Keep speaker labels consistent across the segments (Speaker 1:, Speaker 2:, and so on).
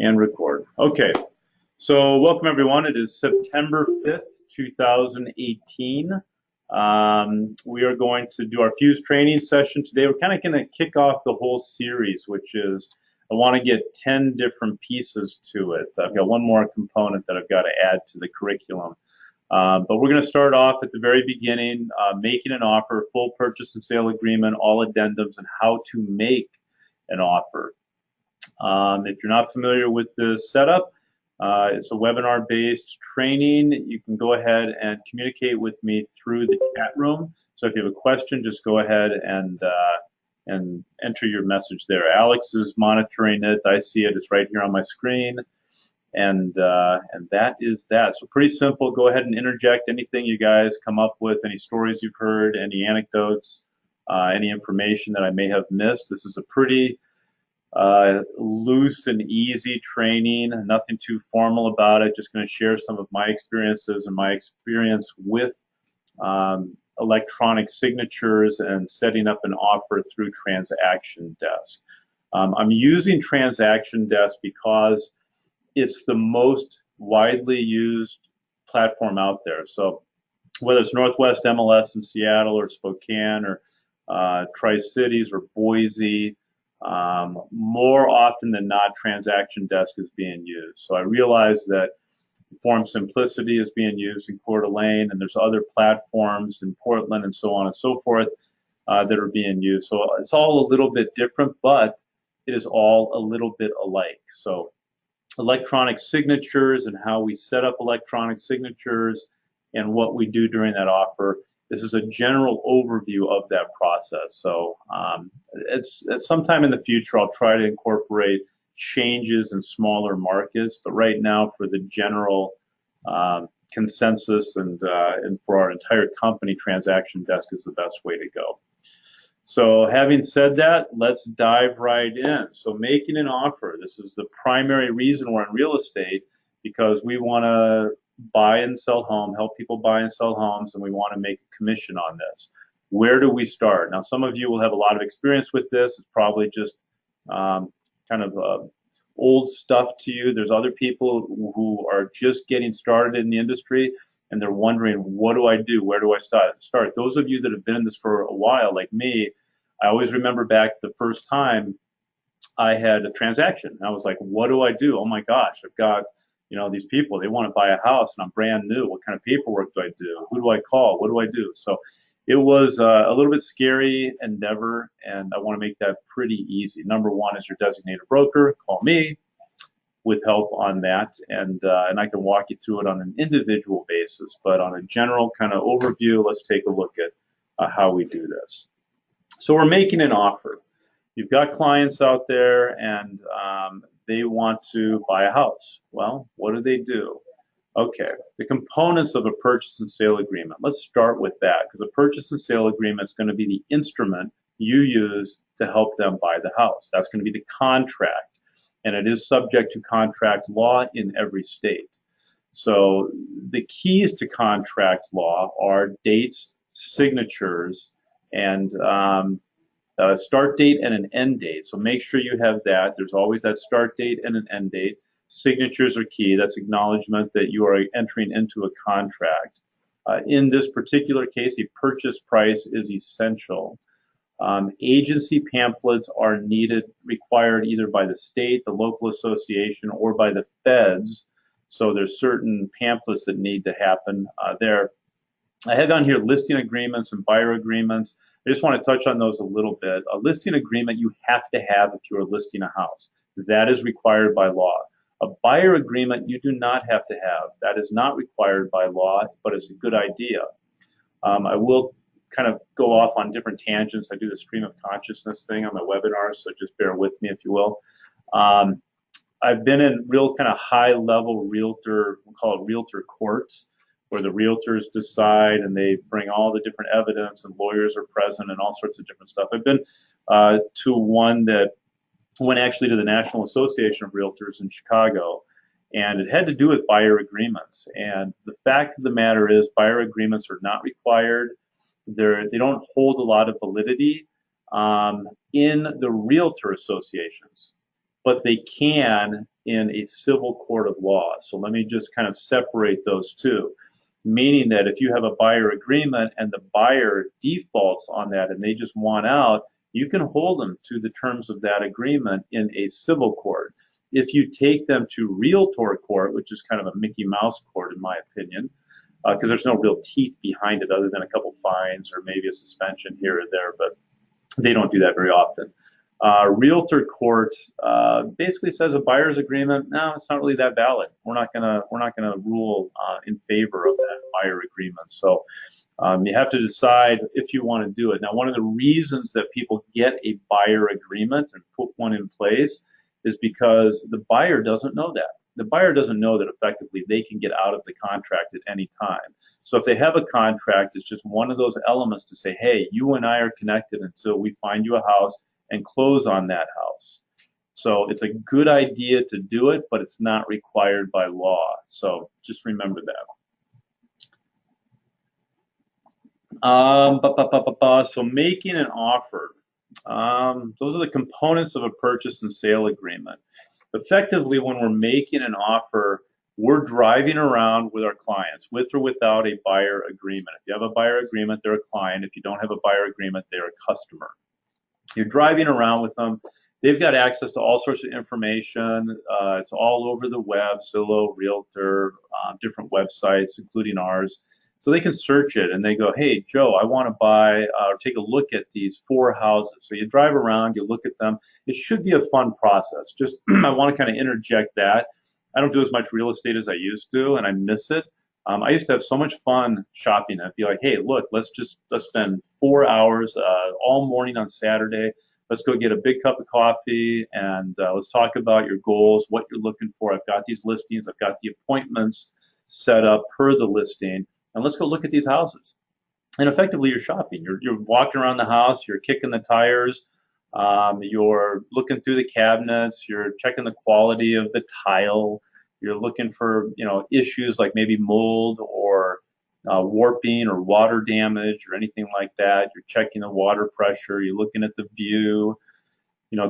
Speaker 1: And record. Okay, so welcome everyone. It is September 5th, 2018. We are going to do our Fuse training session today. We're kind of going to kick off the whole series, which is I want to get 10 different pieces to it. I've got one more component that I've got to add to the curriculum. But we're going to start off at the very beginning, making an offer, full purchase and sale agreement, all addendums, and how to make an offer. If you're not familiar with this setup, it's a webinar-based training. You can go ahead and communicate with me through the chat room. So if you have a question, just go ahead and enter your message there. Alex is monitoring it. I see it. It's right here on my screen. And that is that. So pretty simple. Go ahead and interject anything you guys come up with, any stories you've heard, any anecdotes, any information that I may have missed. This is a pretty loose and easy training, nothing too formal about it. Just going to share some of my experiences and my experience with electronic signatures and setting up an offer through Transaction Desk. I'm using Transaction Desk because it's the most widely used platform out there. So whether it's Northwest MLS in Seattle or Spokane or Tri-Cities or Boise, more often than not, Transaction Desk is being used. So I realize that Form Simplicity is being used in Coeur d'Alene, and there's other platforms in Portland and so on and so forth that are being used. So it's all a little bit different, but it is all a little bit alike. So electronic signatures and how we set up electronic signatures and what we do during that offer. This is a general overview of that process. So it's sometime in the future I'll try to incorporate changes in smaller markets, but right now for the general consensus and for our entire company, Transaction Desk is the best way to go. So having said that, let's dive right in. So making an offer, this is the primary reason we're in real estate, because we want to buy and sell home, help people buy and sell homes, and we want to make a commission on this. Where do we start? Now, some of you will have a lot of experience with this. It's probably just kind of old stuff to you. There's other people who are just getting started in the industry, and they're wondering, what do I do? Where do I start? Those of you that have been in this for a while, like me, I always remember back to the first time I had a transaction. I was like, what do I do? Oh my gosh, I've got these people, they want to buy a house and I'm brand new. What kind of paperwork do I do? Who do I call? What do I do? So it was a little bit scary endeavor, and I want to make that pretty easy. Number one is your designated broker. Call me with help on that, and I can walk you through it on an individual basis. But on a general kind of overview, let's take a look at how we do this. So we're making an offer. You've got clients out there, and they want to buy a house. Well, what do? Okay, the components of a purchase and sale agreement. Let's start with that, because a purchase and sale agreement is going to be the instrument you use to help them buy the house. That's going to be the contract, and it is subject to contract law in every state. So the keys to contract law are dates, signatures, and start date and an end date. So make sure you have that. There's always that start date and an end date. Signatures are key. That's acknowledgement that you are entering into a contract. In this particular case, a purchase price is essential. Agency pamphlets are required either by the state, the local association, or by the feds. So there's certain pamphlets that need to happen there. I have on here listing agreements and buyer agreements. I just want to touch on those a little bit. A listing agreement you have to have if you are listing a house. That is required by law. A buyer agreement you do not have to have. That is not required by law, but it's a good idea. I will kind of go off on different tangents. I do the stream of consciousness thing on my webinars, so just bear with me if you will. I've been in real kind of high-level realtor, we'll call it realtor courts, where the realtors decide and they bring all the different evidence and lawyers are present and all sorts of different stuff. I've been to one that went actually to the National Association of Realtors in Chicago, and it had to do with buyer agreements. And the fact of the matter is buyer agreements are not required. They don't hold a lot of validity in the realtor associations, but they can in a civil court of law. So let me just kind of separate those two, meaning that if you have a buyer agreement and the buyer defaults on that and they just want out, you can hold them to the terms of that agreement in a civil court. If you take them to realtor court, which is kind of a Mickey Mouse court in my opinion, because there's no real teeth behind it other than a couple fines or maybe a suspension here or there, but they don't do that very often. Realtor court basically says a buyer's agreement, no, it's not really that valid. We're not gonna rule in favor of that buyer agreement. So you have to decide if you want to do it. Now, one of the reasons that people get a buyer agreement and put one in place is because the buyer doesn't know that. The buyer doesn't know that effectively they can get out of the contract at any time. So if they have a contract, it's just one of those elements to say, hey, you and I are connected until we find you a house and close on that house. So it's a good idea to do it, but it's not required by law. So just remember that. So making an offer. Those are the components of a purchase and sale agreement. Effectively, when we're making an offer, we're driving around with our clients, with or without a buyer agreement. If you have a buyer agreement, they're a client. If you don't have a buyer agreement, they're a customer. You're driving around with them. They've got access to all sorts of information. It's all over the web, Zillow, Realtor, different websites, including ours. So they can search it and they go, hey, Joe, I want to buy or take a look at these 4 houses. So you drive around, you look at them. It should be a fun process. Just I want to kind of interject that. I don't do as much real estate as I used to, and I miss it. I used to have so much fun shopping. I'd be like, hey, look, let's spend 4 hours all morning on Saturday. Let's go get a big cup of coffee and let's talk about your goals, what you're looking for. I've got these listings. I've got the appointments set up per the listing. And let's go look at these houses. And effectively, you're shopping. You're walking around the house. You're kicking the tires. You're looking through the cabinets. You're checking the quality of the tile. You're looking for issues like maybe mold or warping or water damage or anything like that. You're checking the water pressure. You're looking at the view,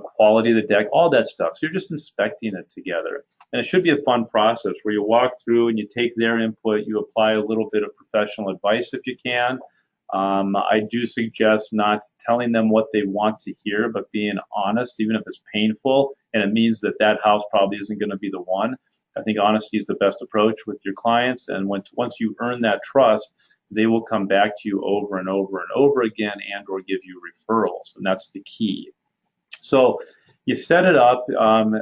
Speaker 1: quality of the deck, all that stuff. So you're just inspecting it together. And it should be a fun process where you walk through and you take their input, you apply a little bit of professional advice if you can. I do suggest not telling them what they want to hear, but being honest, even if it's painful, and it means that that house probably isn't going to be the one. I think honesty is the best approach with your clients, and once you earn that trust, they will come back to you over and over and over again and or give you referrals, and that's the key. So you set it up,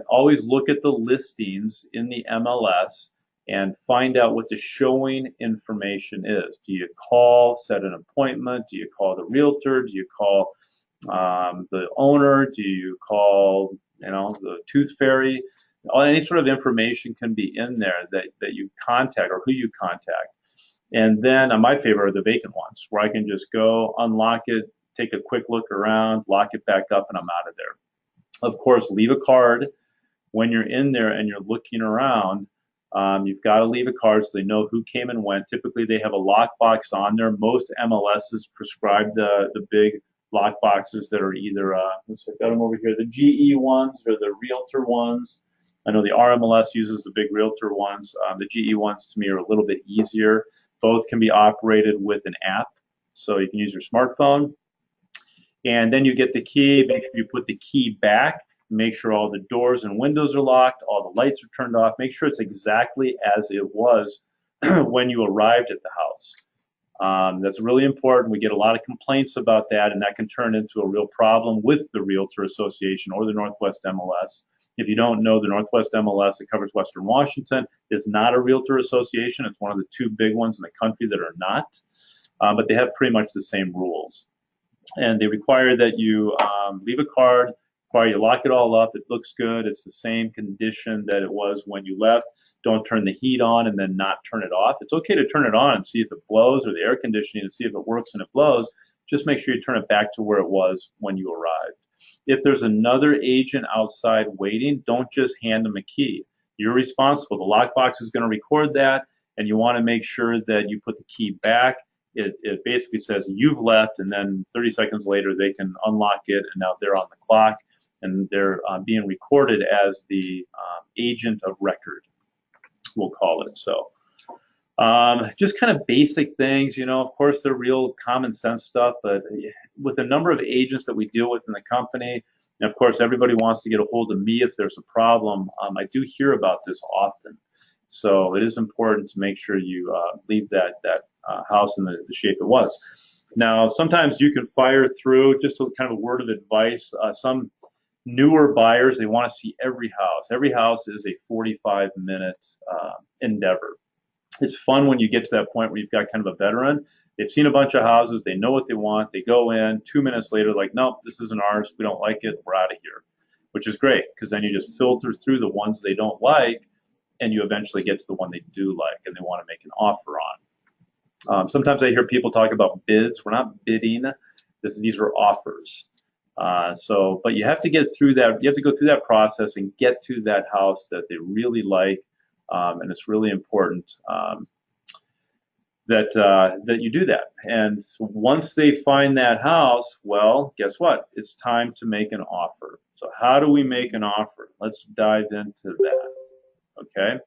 Speaker 1: always look at the listings in the MLS and find out what the showing information is. Do you call, set an appointment? Do you call the realtor? Do you call the owner? Do you call the tooth fairy? Any sort of information can be in there that you contact or who you contact. And then my favorite are the vacant ones where I can just go, unlock it, take a quick look around, lock it back up, and I'm out of there. Of course, leave a card when you're in there and you're looking around. You've got to leave a card so they know who came and went. Typically, they have a lockbox on there. Most MLSs prescribe the big lock boxes that are either, I've got them over here, the GE ones or the Realtor ones. I know the RMLS uses the big Realtor ones. The GE ones, to me, are a little bit easier. Both can be operated with an app, so you can use your smartphone. And then you get the key, make sure you put the key back, make sure all the doors and windows are locked, all the lights are turned off, make sure it's exactly as it was when you arrived at the house. That's really important. We get a lot of complaints about that, and that can turn into a real problem with the Realtor Association or the Northwest MLS. If you don't know, the Northwest MLS, it covers Western Washington, is not a Realtor Association. It's one of the 2 big ones in the country that are not, but they have pretty much the same rules. And they require that you leave a card, require you lock it all up. It looks good. It's the same condition that it was when you left. Don't turn the heat on and then not turn it off. It's okay to turn it on and see if it blows, or the air conditioning and see if it works and it blows. Just make sure you turn it back to where it was when you arrived. If there's another agent outside waiting, don't just hand them a key. You're responsible. The lockbox is going to record that, and you want to make sure that you put the key back. It basically says you've left, and then 30 seconds later they can unlock it, and now they're on the clock. and they're being recorded as the agent of record, we'll call it. So just kind of basic things, of course, they're real common sense stuff, but with the number of agents that we deal with in the company, and of course, everybody wants to get a hold of me if there's a problem. I do hear about this often. So it is important to make sure you leave that house in the shape it was. Now, sometimes you can fire through, just a kind of a word of advice. Some newer buyers, they want to see every house. Every house is a 45-minute endeavor. It's fun when you get to that point where you've got kind of a veteran. They've seen a bunch of houses. They know what they want. They go in 2 minutes later, like, nope, this isn't ours. We don't like it. We're out of here, which is great because then you just filter through the ones they don't like, and you eventually get to the one they do like and they want to make an offer on. Sometimes I hear people talk about bids. We're not bidding. These are offers. But you have to get through that. You have to go through that process and get to that house that they really like. And it's really important that you do that. And once they find that house, well, guess what? It's time to make an offer. So how do we make an offer? Let's dive into that. Okay.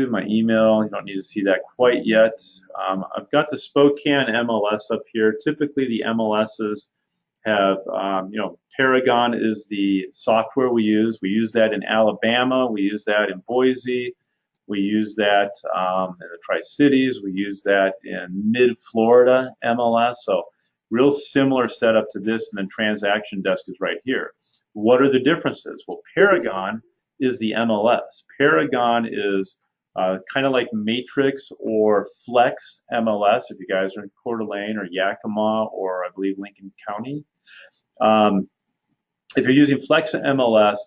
Speaker 1: My email, you don't need to see that quite yet. I've got the Spokane MLS up here. Typically the MLSs have, Paragon is the software we use. We use that in Alabama. We use that in Boise. We use that in the Tri-Cities. We use that in mid-Florida MLS. So real similar setup to this, and then Transaction Desk is right here. What are the differences? Well, Paragon is the MLS. Paragon is kind of like Matrix or Flex MLS, if you guys are in Coeur d'Alene or Yakima or I believe Lincoln County. If you're using Flex MLS,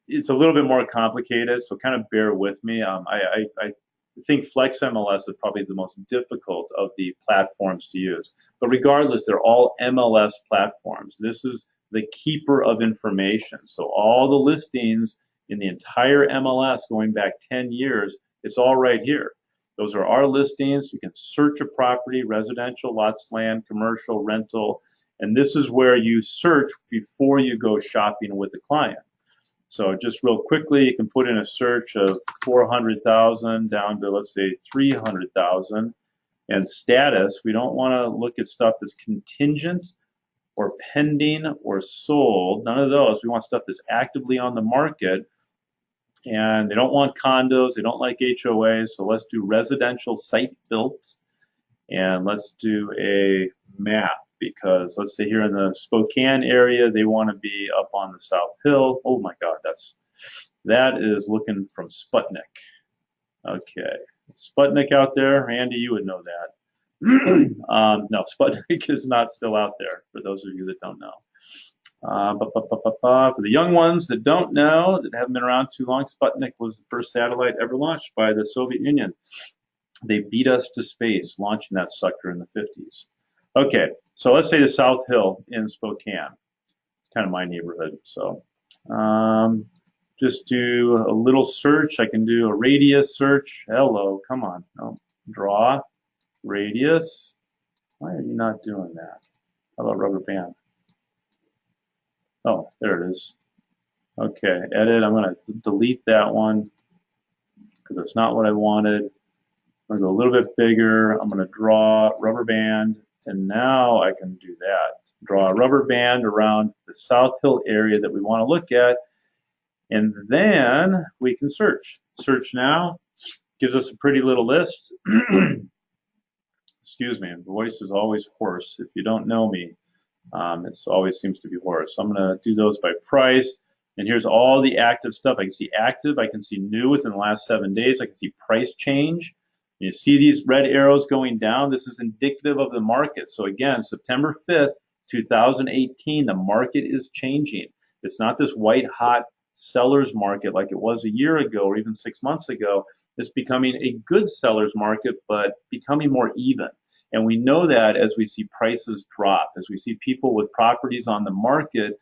Speaker 1: it's a little bit more complicated, so kind of bear with me. I think Flex MLS is probably the most difficult of the platforms to use. But regardless, they're all MLS platforms. This is the keeper of information. So all the listings in the entire MLS going back 10 years, it's all right here. Those are our listings. You can search a property, residential, lots, land, commercial, rental, and this is where you search before you go shopping with the client. So just real quickly, you can put in a search of 400,000 down to, let's say, 300,000. And status, we don't want to look at stuff that's contingent or pending or sold. None of those. We want stuff that's actively on the market. And they don't want condos. They don't like HOAs. So let's do residential site built. And let's do a map. Because let's say here in the Spokane area, they want to be up on the South Hill. Oh my God, that is looking from Sputnik. Okay, Sputnik out there, Andy, you would know that. No, Sputnik is not still out there. For those of you that don't know, for the young ones that don't know, that haven't been around too long, Sputnik was the first satellite ever launched by the Soviet Union. They beat us to space, launching that sucker in the 50s. Okay, so let's say the South Hill in Spokane. It's kind of my neighborhood. So just do a little search. I can do a radius search. Hello, come on. No, draw, radius. Why are you not doing that? How about rubber band? Oh, there it is. Okay, edit. I'm going to delete that one because that's not what I wanted. I'm going to go a little bit bigger. I'm going to draw rubber band. And now I can do that. Draw a rubber band around the South Hill area that we want to look at. And then we can search. Search now gives us a pretty little list. Excuse me, voice is always hoarse. If you don't know me, it always seems to be hoarse. So I'm going to do those by price. And here's all the active stuff. I can see active. I can see new within the last 7 days. I can see price change. You see these red arrows going down. This is indicative of the market. So again, September 5th, 2018, the market is changing. It's not this white hot seller's market like it was a year ago or even 6 months ago. It's becoming a good seller's market, but becoming more even. And we know that as we see prices drop, as we see people with properties on the market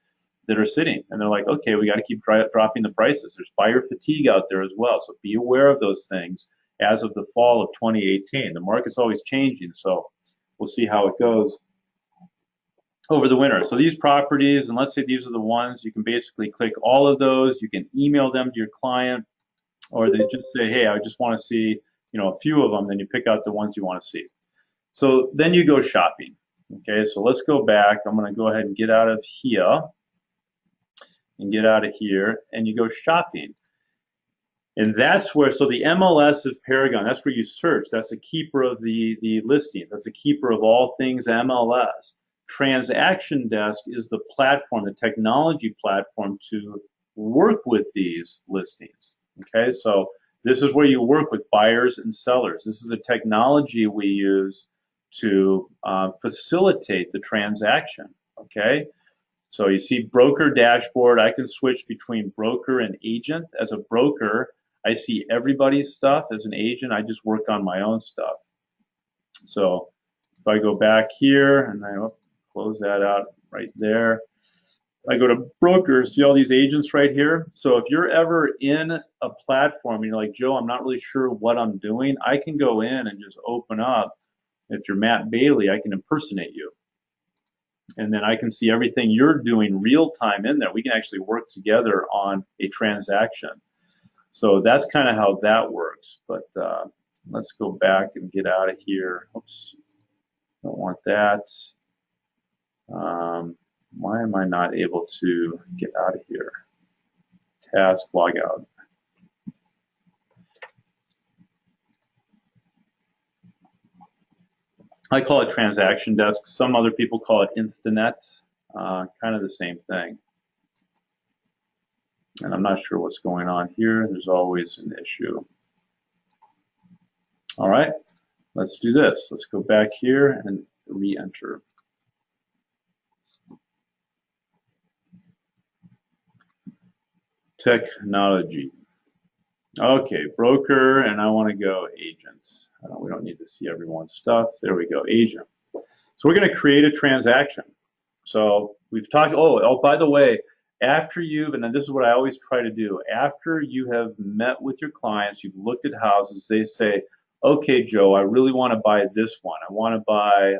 Speaker 1: that are sitting, and they're like, okay, we got to keep dropping the prices. There's buyer fatigue out there as well. So be aware of those things. As of the fall of 2018. The market's always changing, so we'll see how it goes. over the winter. So these properties, and let's say these are the ones, you can basically click all of those. You can email them to your client, or they just say, hey, I just want to see, a few of them. Then you pick out the ones you want to see. So then you go shopping. Okay, so let's go back. I'm going to go ahead and get out of here and get out of here, and you go shopping. And that's where, so the MLS is Paragon. That's where you search. That's the keeper of the listings. That's the keeper of all things MLS. Transaction Desk is the platform, the technology platform to work with these listings. Okay, so this is where you work with buyers and sellers. This is the technology we use to facilitate the transaction. Okay, so you see broker dashboard. I can switch between broker and agent. As a broker, I see everybody's stuff. As an agent, I just work on my own stuff. So if I go back here and I close that out right there, I go to brokers, see all these agents right here. So if you're ever in a platform and you're like, Joe, I'm not really sure what I'm doing, I can go in and just open up. If you're Matt Bailey, I can impersonate you. And then I can see everything you're doing real time in there. We can actually work together on a transaction. So that's kind of how that works. But let's go back and get out of here. Oops, don't want that. Why am I not able to get out of here? Task, log out. I call it transaction desk. Some other people call it Instanet. Kind of the same thing. And I'm not sure what's going on here. There's always an issue. All right, let's do this. Let's go back here and re-enter. Technology. Okay, broker, and I want to go agent. We don't need to see everyone's stuff. There we go, agent. So we're going to create a transaction. So we've talked, by the way, after you've, and then this is what I always try to do, after you have met with your clients, you've looked at houses, they say, okay, Joe, I really want to buy this one. I want to buy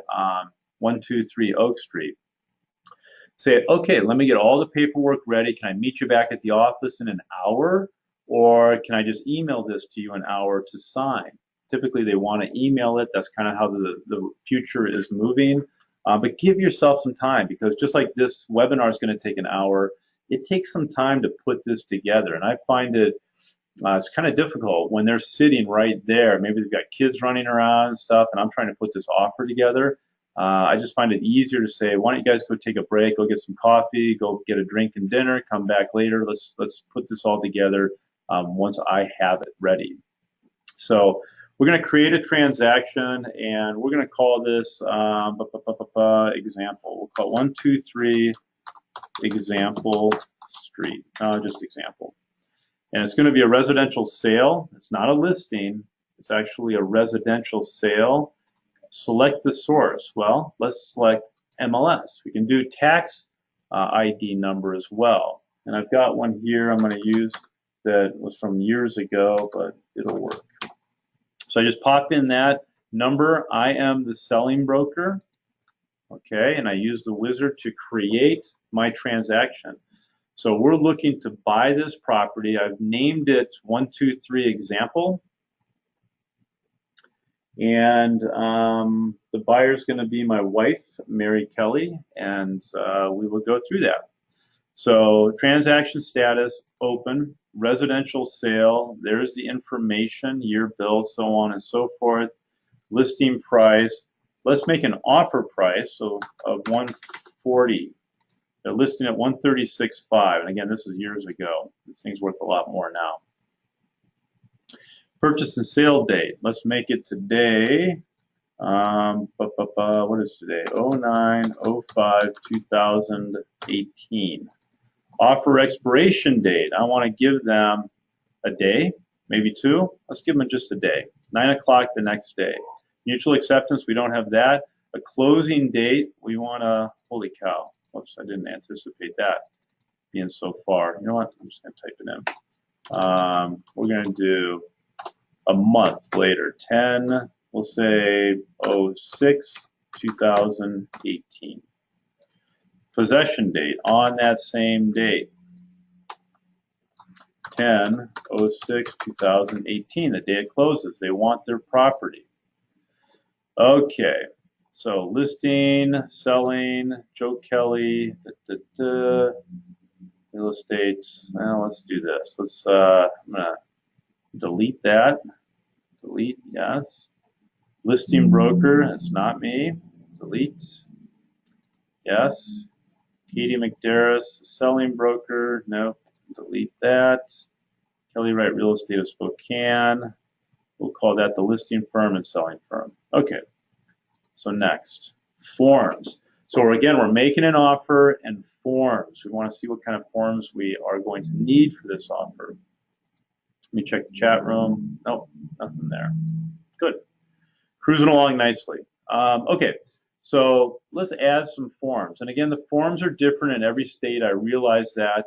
Speaker 1: 123 Oak Street. Say, okay, let me get all the paperwork ready. Can I meet you back at the office in an hour? Or can I just email this to you an hour to sign? Typically, they want to email it. That's kind of how the future is moving. But give yourself some time, because just like this webinar is going to take an hour, it takes some time to put this together. And I find it's kind of difficult when they're sitting right there. Maybe they've got kids running around and stuff, and I'm trying to put this offer together. I just find it easier to say, why don't you guys go take a break, go get some coffee, go get a drink and dinner, come back later. Let's put this all together once I have it ready. So we're going to create a transaction, and we're going to call this example. We'll call it 123 example street, just example. And it's going to be a residential sale. It's not a listing. It's actually a residential sale. Select the source. Well, let's select MLS. We can do tax ID number as well. And I've got one here I'm going to use that was from years ago, but it'll work. So I just pop in that number. I am the selling broker. Okay, and I use the wizard to create my transaction. So we're looking to buy this property. I've named it 123 example. And the buyer is going to be my wife, Mary Kelly, and we will go through that. So transaction status, open, residential sale, there's the information, year build, so on and so forth, listing price. Let's make an offer price of 140. They're listing at 136.5, and again, this is years ago. This thing's worth a lot more now. Purchase and sale date. Let's make it today. What is today? 09/05/2018. Offer expiration date. I want to give them a day, maybe two. Let's give them just a day. 9 o'clock the next day. Mutual acceptance. We don't have that. A closing date. We want to. Holy cow! Whoops! I didn't anticipate that being so far. You know what? I'm just going to type it in. We're going to do a month later, 10, we'll say 06/2018. Possession date, on that same date, 10/06/2018, the day it closes. They want their property. Okay, so listing, selling, Joe Kelly, real estate. Well, let's do this. I'm gonna delete that. Delete, yes. Listing broker, it's not me. Delete, yes. Katie McDarris, selling broker, no. Delete that. Kelly Wright Real Estate of Spokane. We'll call that the listing firm and selling firm. Okay, so next, forms. So again, we're making an offer and forms. We want to see what kind of forms we are going to need for this offer. Let me check the chat room. Nope, nothing there. Good. Cruising along nicely. Okay, so let's add some forms. And again, the forms are different in every state. I realize that.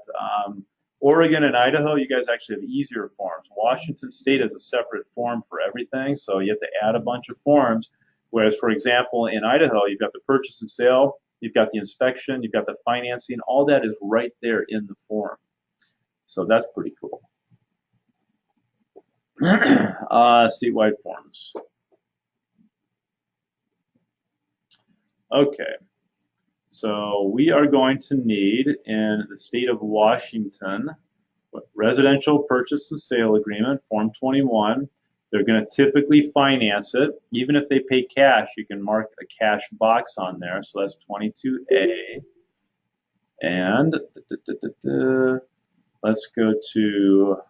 Speaker 1: Oregon and Idaho, you guys actually have easier forms. Washington State has a separate form for everything, so you have to add a bunch of forms. Whereas, for example, in Idaho, you've got the purchase and sale, you've got the inspection, you've got the financing, all that is right there in the form. So that's pretty cool. Statewide forms. Okay, so we are going to need in the state of Washington, residential purchase and sale agreement, Form 21. They're going to typically finance it. Even if they pay cash, you can mark a cash box on there. So that's 22A. And let's go to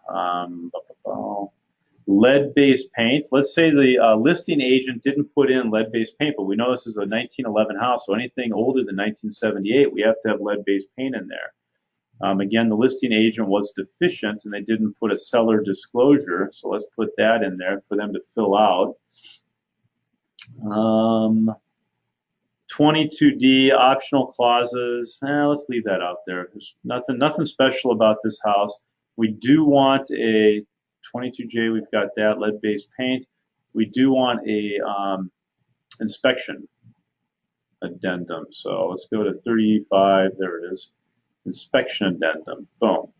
Speaker 1: lead-based paint. Let's say the listing agent didn't put in lead-based paint, but we know this is a 1911 house, so anything older than 1978, we have to have lead-based paint in there. Again, the listing agent was deficient and they didn't put a seller disclosure, so let's put that in there for them to fill out. 22D, optional clauses, let's leave that out there. There's nothing special about this house. We do want a 22J, we've got that, lead-based paint. We do want a inspection addendum, so let's go to 35, there it is. Inspection addendum, boom.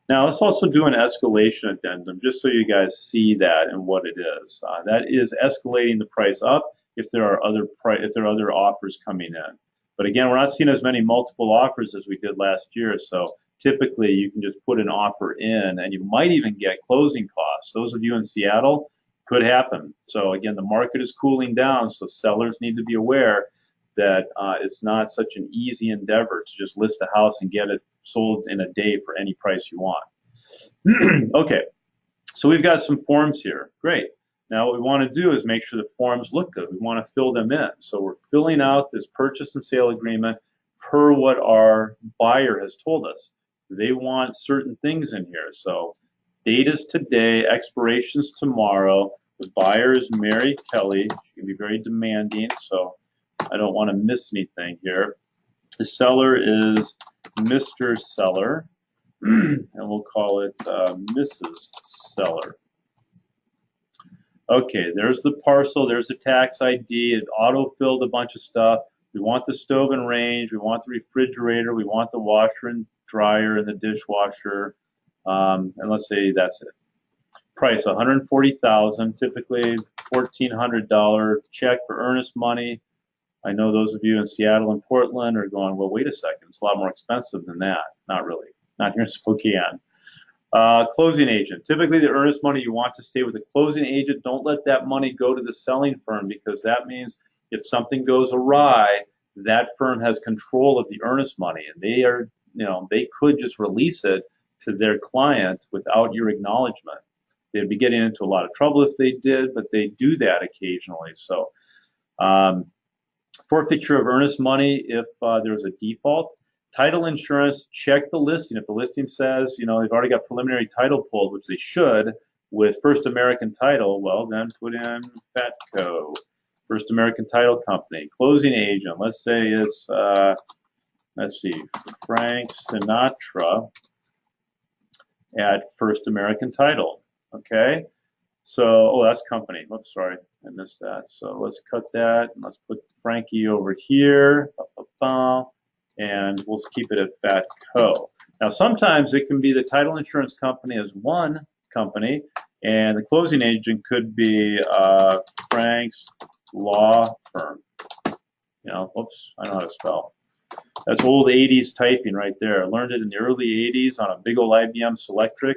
Speaker 1: Now let's also do an escalation addendum just so you guys see that and what it is. That is escalating the price up if there are other offers coming in. But again, we're not seeing as many multiple offers as we did last year, so typically you can just put an offer in and you might even get closing costs. Those of you in Seattle, could happen. So again, the market is cooling down, so sellers need to be aware that it's not such an easy endeavor to just list a house and get it sold in a day for any price you want. Okay, so we've got some forms here. Great. Now what we want to do is make sure the forms look good. We want to fill them in. So we're filling out this purchase and sale agreement per what our buyer has told us. They want certain things in here. So date is today, expiration's tomorrow. The buyer is Mary Kelly. She can be very demanding, so I don't want to miss anything here. The seller is Mr. Seller, and we'll call it Mrs. Seller. Okay, there's the parcel, there's the tax ID, it auto-filled a bunch of stuff. We want the stove and range, we want the refrigerator, we want the washer and dryer and the dishwasher, and let's say that's it. Price, $140,000, typically $1,400 check for earnest money. I know those of you in Seattle and Portland are going, well, wait a second, it's a lot more expensive than that. Not really, not here in Spokane. Closing agent. Typically, the earnest money, you want to stay with the closing agent. Don't let that money go to the selling firm, because that means if something goes awry, that firm has control of the earnest money, and they are, they could just release it to their client without your acknowledgement. They'd be getting into a lot of trouble if they did, but they do that occasionally. So forfeiture of earnest money if there's a default. Title insurance, check the listing. If the listing says, they've already got preliminary title pulled, which they should, with First American Title, well, then put in FATCO, First American Title Company. Closing agent, let's say it's, let's see, Frank Sinatra at First American Title, okay? So, oh, that's company. Oops, sorry, I missed that. So let's cut that, and let's put Frankie over here. and we'll keep it at Fat Co. Now, sometimes it can be the title insurance company as one company, and the closing agent could be Frank's Law Firm. You know, oops, I know how to spell. That's old 80s typing right there. I learned it in the early 80s on a big old IBM Selectric.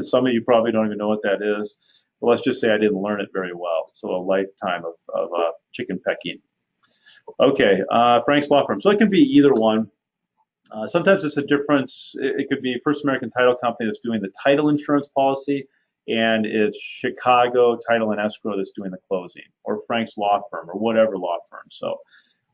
Speaker 1: Some of you probably don't even know what that is. But let's just say I didn't learn it very well. So a lifetime of chicken pecking. Okay, Frank's Law Firm. So it can be either one. Sometimes it's a difference. It could be First American Title Company that's doing the title insurance policy, and it's Chicago Title and Escrow that's doing the closing, or Frank's Law Firm, or whatever law firm. So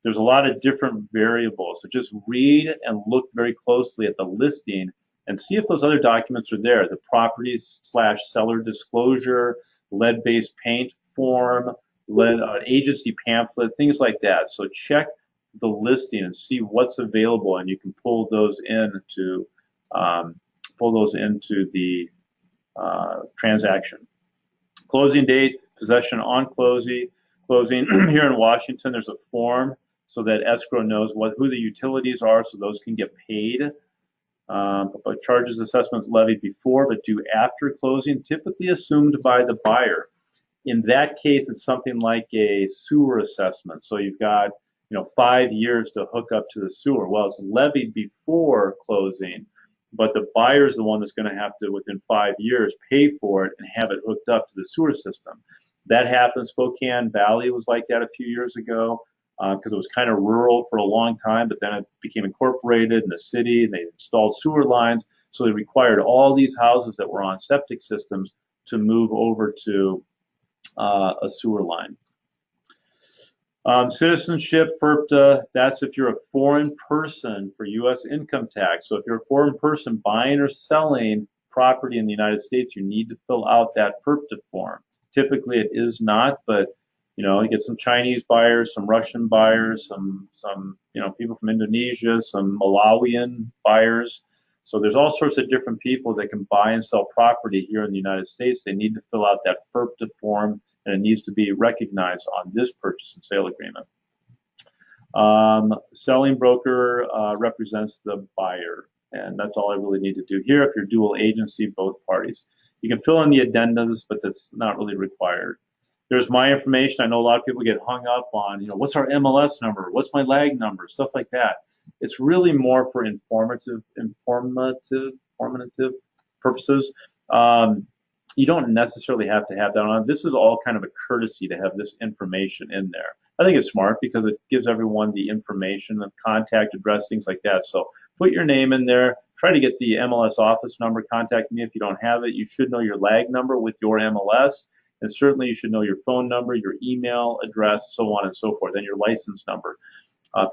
Speaker 1: there's a lot of different variables. So just read and look very closely at the listing and see if those other documents are there. The properties/seller disclosure, lead-based paint form, agency pamphlet, things like that. So check the listing and see what's available, and you can pull those into the transaction. Closing date, possession on closing. Here in Washington, there's a form so that escrow knows who the utilities are, so those can get paid. But charges, assessments levied before but due after closing, typically assumed by the buyer. In that case, it's something like a sewer assessment. So you've got 5 years to hook up to the sewer. Well, it's levied before closing, but the buyer is the one that's going to have to, within 5 years, pay for it and have it hooked up to the sewer system. That happened. Spokane Valley was like that a few years ago because it was kind of rural for a long time, but then it became incorporated in the city, and they installed sewer lines. So they required all these houses that were on septic systems to move over to a sewer line. Citizenship, FIRPTA, that's if you're a foreign person for U.S. income tax. So if you're a foreign person buying or selling property in the United States, you need to fill out that FIRPTA form. Typically it is not, but you get some Chinese buyers, some Russian buyers, some people from Indonesia, some Malawian buyers. So there's all sorts of different people that can buy and sell property here in the United States. They need to fill out that FIRPTA form, and it needs to be recognized on this purchase and sale agreement. Selling broker represents the buyer, and that's all I really need to do here. If you're dual agency, both parties. You can fill in the addendums, but that's not really required. There's my information. I know a lot of people get hung up on, what's our MLS number? What's my lag number? Stuff like that. It's really more for informative purposes. You don't necessarily have to have that on. This is all kind of a courtesy to have this information in there. I think it's smart because it gives everyone the information, the contact address, things like that. So put your name in there. Try to get the MLS office number. Contact me if you don't have it. You should know your lag number with your MLS. And certainly you should know your phone number, your email address, so on and so forth, and your license number.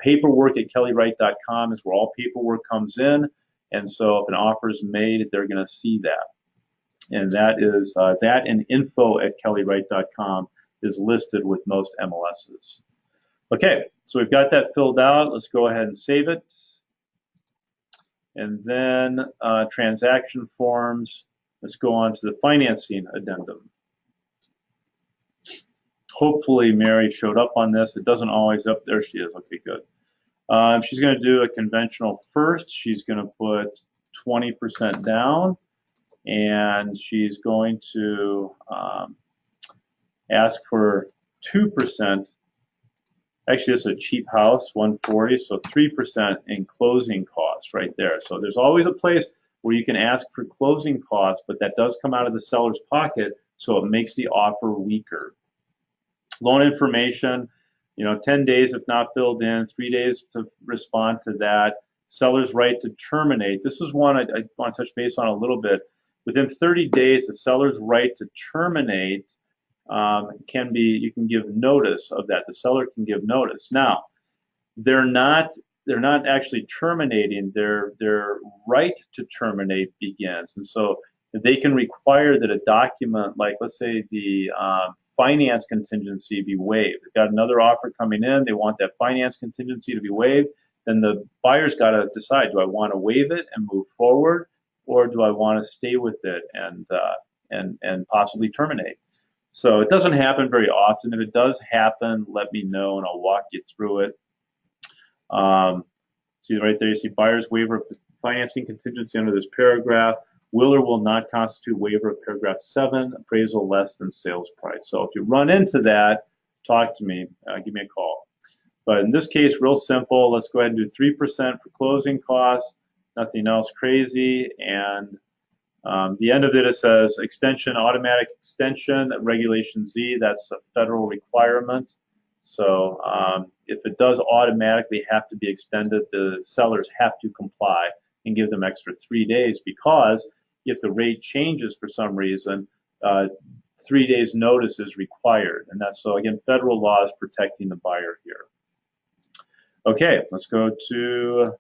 Speaker 1: Paperwork at kellywright.com is where all paperwork comes in. And so if an offer is made, they're going to see that. And that is that, and info at kellywright.com is listed with most MLSs. Okay, so we've got that filled out. Let's go ahead and save it. And then transaction forms. Let's go on to the financing addendum. Hopefully Mary showed up on this. It doesn't always. Up there she is. Okay, good. She's going to do a conventional first. She's going to put 20% down, and she's going to ask for 2%. Actually, this is a cheap house, 140, so 3% in closing costs right there. So there's always a place where you can ask for closing costs, but that does come out of the seller's pocket, so it makes the offer weaker. Loan information, 10 days if not filled in, 3 days to respond to that. Seller's right to terminate. This is one I want to touch base on a little bit. Within 30 days, the seller's right to terminate can be, you can give notice of that. The seller can give notice. Now, they're not actually terminating. Their right to terminate begins, and so they can require that a document, like let's say the finance contingency, be waived. They've got another offer coming in. They want that finance contingency to be waived. Then the buyer's got to decide: do I want to waive it and move forward, or do I want to stay with it and possibly terminate? So it doesn't happen very often. If it does happen, let me know and I'll walk you through it. See right there, you see buyer's waiver of financing contingency under this paragraph. Will or will not constitute waiver of paragraph 7, appraisal less than sales price. So if you run into that, talk to me, give me a call. But in this case, real simple. Let's go ahead and do 3% for closing costs, nothing else crazy. And the end of it, it says extension, automatic extension, regulation Z, that's a federal requirement. So if it does automatically have to be extended, the sellers have to comply and give them extra 3 days, because if the rate changes for some reason, 3 days notice is required. And that's, so again, federal law is protecting the buyer here. Okay, let's go to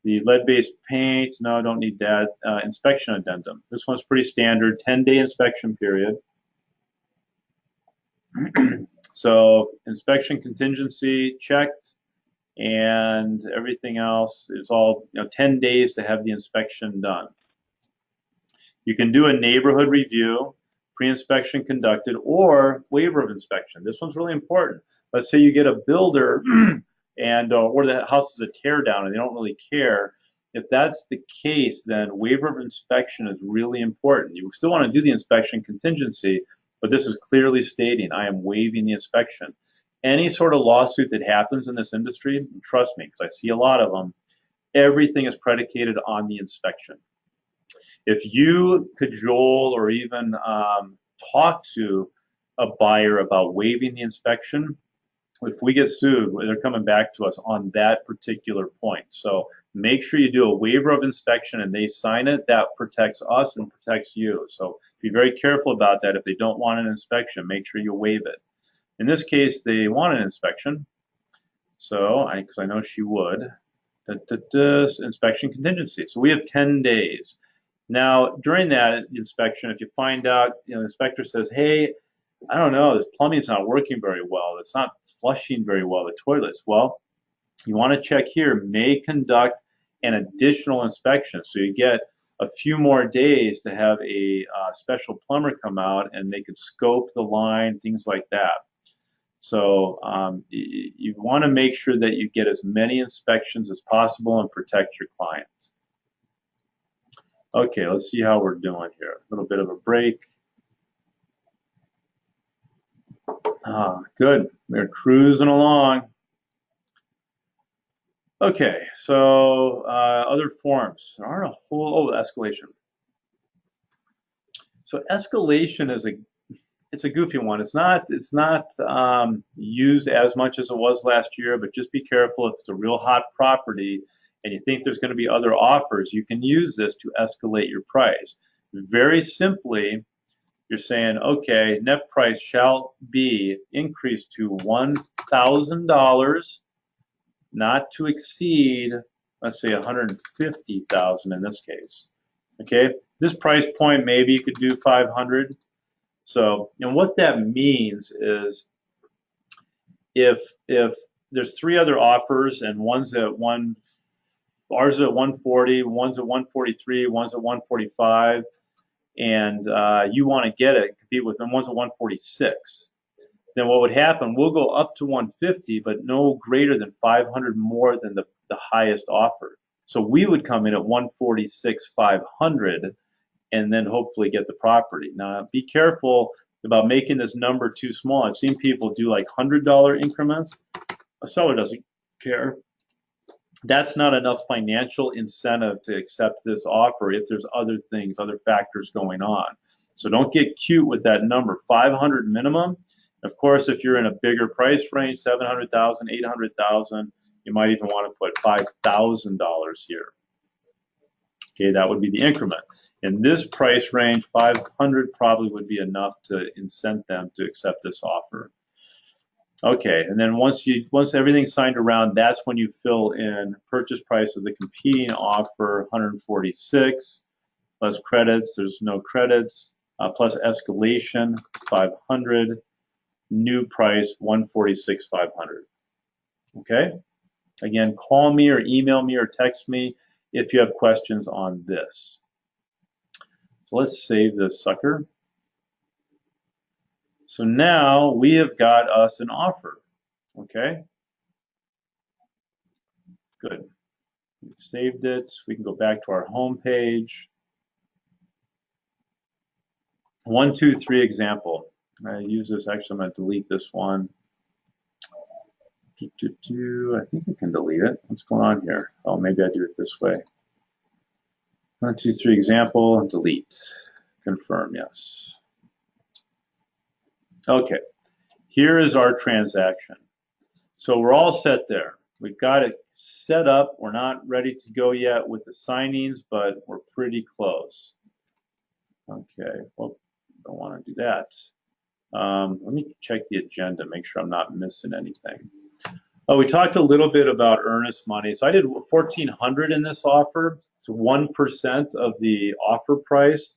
Speaker 1: the lead-based paint. No, I don't need that. Inspection addendum. This one's pretty standard, 10-day inspection period. So inspection contingency checked, and everything else is all 10 days to have the inspection done. You can do a neighborhood review, pre-inspection conducted, or waiver of inspection. This one's really important. Let's say you get a builder and or the house is a tear down and they don't really care. If that's the case, then waiver of inspection is really important. You still want to do the inspection contingency, but this is clearly stating, I am waiving the inspection. Any sort of lawsuit that happens in this industry, trust me, because I see a lot of them, everything is predicated on the inspection. If you cajole or even talk to a buyer about waiving the inspection, if we get sued, they're coming back to us on that particular point. So make sure you do a waiver of inspection and they sign it. That protects us and protects you. So be very careful about that. If they don't want an inspection, make sure you waive it. In this case, they want an inspection. So, because I know she would. Inspection contingency. So we have 10 days. Now, during that inspection, if you find out, the inspector says, hey, I don't know, this plumbing's not working very well. It's not flushing very well, the toilets. Well, you want to check here, may conduct an additional inspection. So you get a few more days to have a special plumber come out and they could scope the line, things like that. So you want to make sure that you get as many inspections as possible and protect your clients. Okay, let's see how we're doing here. A little bit of a break. Good, we're cruising along. Okay, so other forms. There aren't a whole, escalation. So escalation is it's a goofy one. It's not used as much as it was last year, but just be careful if it's a real hot property and you think there's going to be other offers, you can use this to escalate your price. Very simply, you're saying, okay, net price shall be increased to $1,000, not to exceed, let's say, $150,000 in this case. Okay, this price point, maybe you could do 500. So, what that means is if there's 3 other offers and one's at ours is at 140, one's at 143, one's at 145, and you want to get it, compete with them, one's at 146. Then what would happen, we'll go up to 150, but no greater than 500 more than the highest offer. So we would come in at 146, 500, and then hopefully get the property. Now, be careful about making this number too small. I've seen people do like $100 increments. A seller doesn't care. That's not enough financial incentive to accept this offer if there's other things, other factors going on. So don't get cute with that number, 500 minimum. Of course, if you're in a bigger price range, 700,000, 800,000, you might even want to put $5,000 here. Okay, that would be the increment. In this price range, 500 probably would be enough to incent them to accept this offer. Okay, and then once everything's signed around, that's when you fill in purchase price of the competing offer, 146, plus credits, there's no credits, plus escalation, 500, new price, 146, 500. Okay, again, call me or email me or text me if you have questions on this. So let's save this sucker. So now we have got us an offer, okay? Good. Saved it. We can go back to our home page. 1, 2, 3 example. I use this. Actually, I'm going to delete this one. I think I can delete it. What's going on here? Oh, maybe I do it this way. 1, 2, 3 example. Delete. Confirm. Yes. Okay. Here is our transaction. So we're all set there. We've got it set up. We're not ready to go yet with the signings, but we're pretty close. Okay. Well, don't want to do that. Let me check the agenda, make sure I'm not missing anything. Oh, we talked a little bit about earnest money. So I did 1,400 in this offer. It's 1% of the offer price.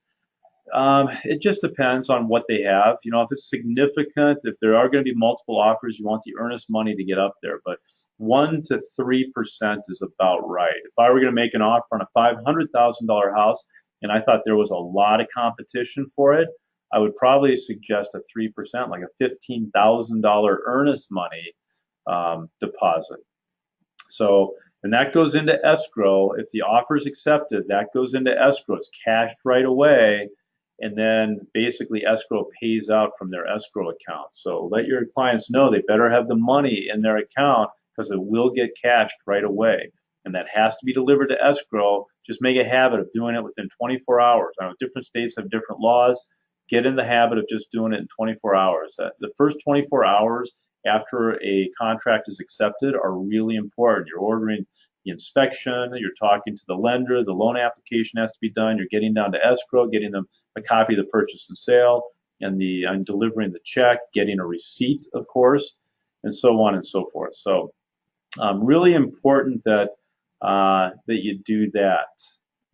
Speaker 1: It just depends on what they have. You know, if it's significant, if there are going to be multiple offers, you want the earnest money to get up there. But 1 to 3% is about right. If I were going to make an offer on a $500,000 house and I thought there was a lot of competition for it, I would probably suggest a 3%, like a $15,000 earnest money deposit. So, and that goes into escrow. If the offer is accepted, that goes into escrow. It's cashed right away. And then basically escrow pays out from their escrow account. So let your clients know they better have the money in their account because it will get cashed right away. And that has to be delivered to escrow. Just make a habit of doing it within 24 hours. I know different states have different laws. Get in the habit of just doing it in 24 hours. The first 24 hours after a contract is accepted are really important. You're ordering the inspection, you're talking to the lender, the loan application has to be done, you're getting down to escrow, getting them a copy of the purchase and sale, and delivering the check, getting a receipt, of course, and so on and so forth. So really important that you do that.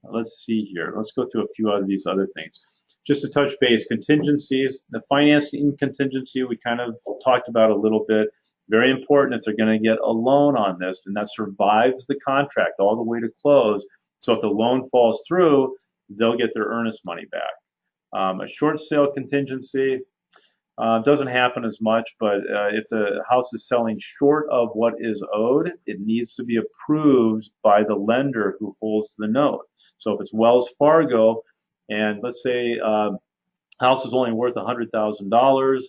Speaker 1: Let's see here. Let's go through a few of these other things. Just to touch base, contingencies, the financing contingency we kind of talked about a little bit. Very important if they're going to get a loan on this, and that survives the contract all the way to close. So if the loan falls through, they'll get their earnest money back. A short sale contingency doesn't happen as much, but if the house is selling short of what is owed, it needs to be approved by the lender who holds the note. So if it's Wells Fargo, and let's say house is only worth $100,000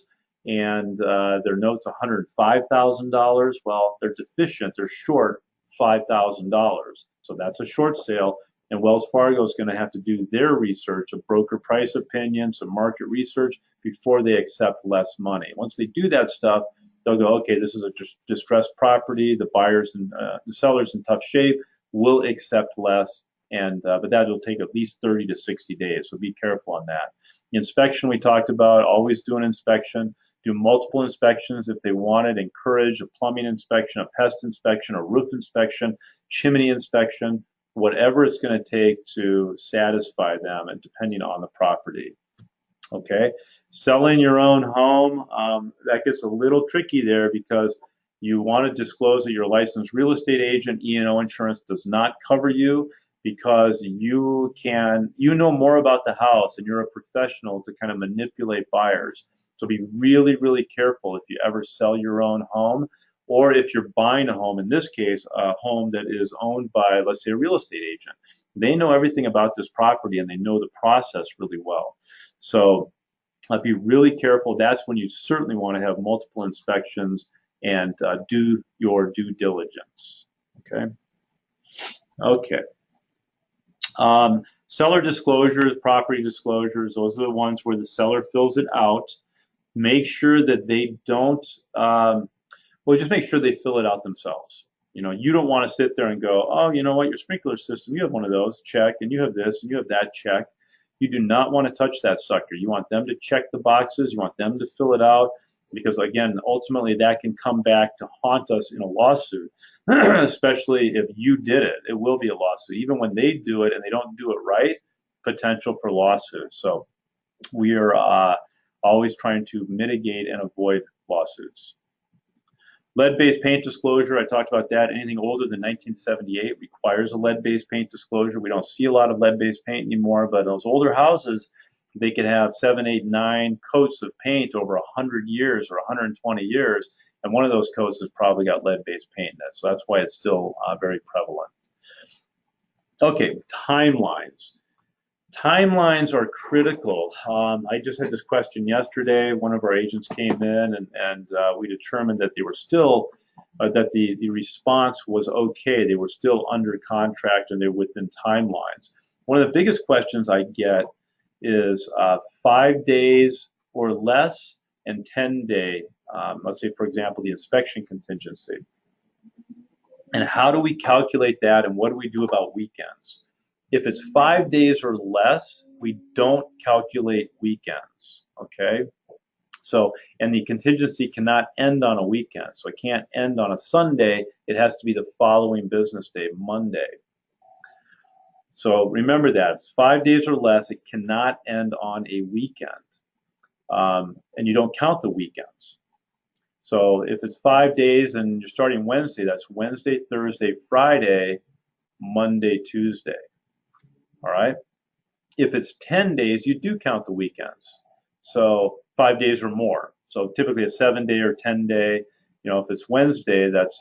Speaker 1: and their note's $105,000, well, they're deficient, they're short $5,000. So that's a short sale, and Wells Fargo is going to have to do their research, a broker price opinion, some market research before they accept less money. Once they do that stuff, they'll go, okay, this is a distressed property, the buyers and the sellers in tough shape, will accept less. And but that will take at least 30 to 60 days, so be careful on that. The inspection we talked about, always do an inspection, do multiple inspections if they want it, encourage a plumbing inspection, a pest inspection, a roof inspection, chimney inspection, whatever it's going to take to satisfy them, and depending on the property. Okay, selling your own home, that gets a little tricky there because you want to disclose that your licensed real estate agent E&O insurance does not cover you, because you know more about the house and you're a professional to kind of manipulate buyers. So be really, really careful if you ever sell your own home, or if you're buying a home, in this case, a home that is owned by, let's say, a real estate agent. They know everything about this property and they know the process really well. So be really careful. That's when you certainly want to have multiple inspections and do your due diligence. Okay. Okay. Seller disclosures, property disclosures, those are the ones where the seller fills it out. Make sure that they don't, well, just make sure they fill it out themselves. You know, you don't want to sit there and go, oh, you know what, your sprinkler system, you have one of those, check, and you have this, and you have that, check. You do not want to touch that sucker. You want them to check the boxes. You want them to fill it out, because, again, ultimately that can come back to haunt us in a lawsuit, especially if you did it. It will be a lawsuit. Even when they do it and they don't do it right, potential for lawsuit. So we are always trying to mitigate and avoid lawsuits. Lead-based paint disclosure, I talked about that. Anything older than 1978 requires a lead-based paint disclosure. We don't see a lot of lead-based paint anymore, but those older houses, they could have 7, 8, 9 coats of paint over 100 years or 120 years, and one of those coats has probably got lead-based paint in it. So that's why it's still very prevalent. Okay, timelines. Timelines are critical. I just had this question yesterday. One of our agents came in and we determined that they were still, that the response was okay. They were still under contract and they're within timelines. One of the biggest questions I get is 5 days or less and 10-day, let's say, for example, the inspection contingency. And how do we calculate that and what do we do about weekends? If it's 5 days or less, we don't calculate weekends, okay? So, and the contingency cannot end on a weekend. So it can't end on a Sunday. It has to be the following business day, Monday. So remember that. It's 5 days or less. It cannot end on a weekend. And you don't count the weekends. So if it's 5 days and you're starting Wednesday, that's Wednesday, Thursday, Friday, Monday, Tuesday. All right. If it's 10 days, you do count the weekends. So 5 days or more. So typically a 7-day or 10-day. You know, if it's Wednesday, that's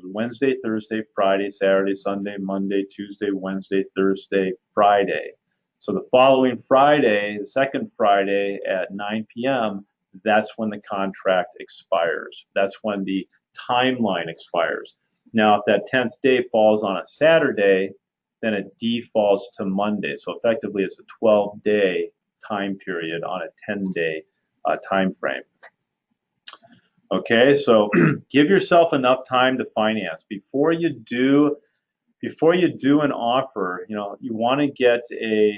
Speaker 1: Wednesday, Thursday, Friday, Saturday, Sunday, Monday, Tuesday, Wednesday, Thursday, Friday. So the following Friday, the second Friday at 9 p.m., that's when the contract expires. That's when the timeline expires. Now, if that 10th day falls on a Saturday, then it defaults to Monday. So effectively, it's a 12-day time period on a 10-day time frame. Okay, so give yourself enough time to finance before you do an offer. You know, you want to get a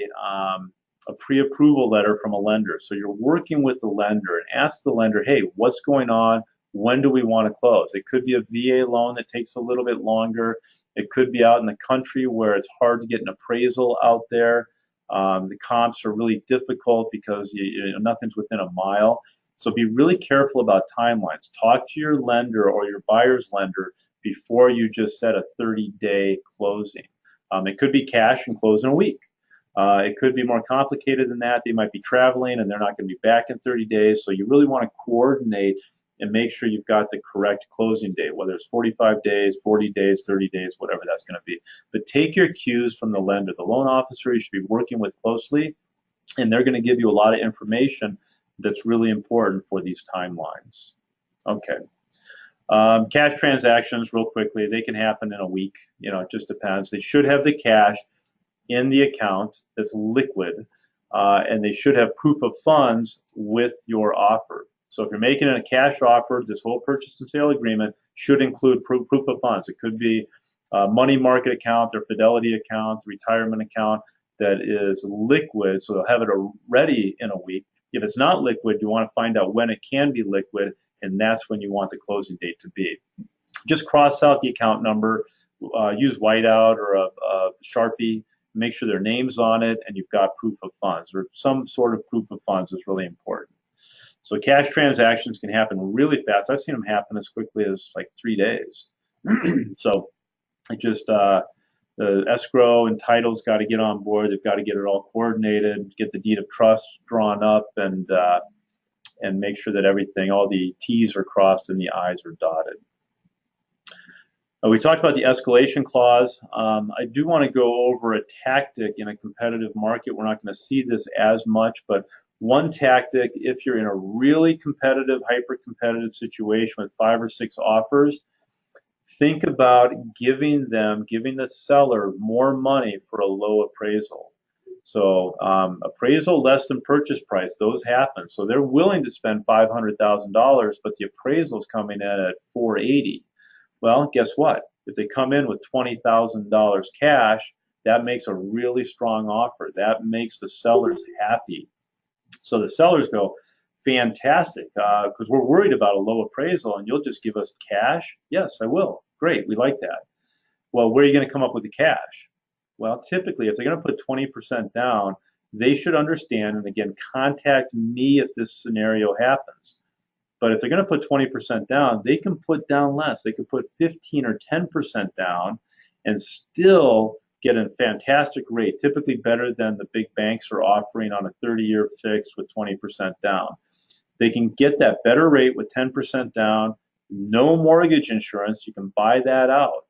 Speaker 1: pre-approval letter from a lender. So you're working with the lender and ask the lender, hey, what's going on? When do we want to close? It could be a VA loan that takes a little bit longer. It could be out in the country where it's hard to get an appraisal out there. The comps are really difficult because nothing's within a mile. So be really careful about timelines. Talk to your lender or your buyer's lender before you just set a 30-day closing. It could be cash and close in a week. It could be more complicated than that. They might be traveling and they're not going to be back in 30 days. So you really want to coordinate and make sure you've got the correct closing date, whether it's 45 days, 40 days, 30 days, whatever that's going to be. But take your cues from the lender. The loan officer you should be working with closely, and they're going to give you a lot of information that's really important for these timelines. Okay. Cash transactions, real quickly, they can happen in a week. You know, it just depends. They should have the cash in the account that's liquid, and they should have proof of funds with your offer. So if you're making a cash offer, this whole purchase and sale agreement should include proof of funds. It could be a money market account, their Fidelity account, retirement account that is liquid, so they'll have it ready in a week. If it's not liquid, you want to find out when it can be liquid, and that's when you want the closing date to be. Just cross out the account number, use whiteout or a Sharpie, make sure their name's on it, and you've got proof of funds, or some sort of proof of funds is really important. So cash transactions can happen really fast. I've seen them happen as quickly as like 3 days. So it just the escrow and title's got to get on board. They've got to get it all coordinated, get the deed of trust drawn up, and make sure that everything, all the T's are crossed and the I's are dotted. We talked about the escalation clause. I do want to go over a tactic in a competitive market. We're not going to see this as much, but one tactic, if you're in a really competitive, hyper-competitive situation with 5 or 6 offers, think about giving the seller more money for a low appraisal. So appraisal less than purchase price, those happen. So they're willing to spend $500,000, but the appraisal is coming in at $480,000. Well, guess what? If they come in with $20,000 cash, that makes a really strong offer. That makes the sellers happy. So the sellers go, fantastic, because we're worried about a low appraisal and you'll just give us cash? Yes, I will. Great, we like that. Well, where are you going to come up with the cash? Well, typically, if they're going to put 20% down, they should understand, and again, contact me if this scenario happens. But if they're going to put 20% down, they can put down less. They can put 15 or 10% down and still get a fantastic rate, typically better than the big banks are offering on a 30-year fix with 20% down. They can get that better rate with 10% down, no mortgage insurance. You can buy that out.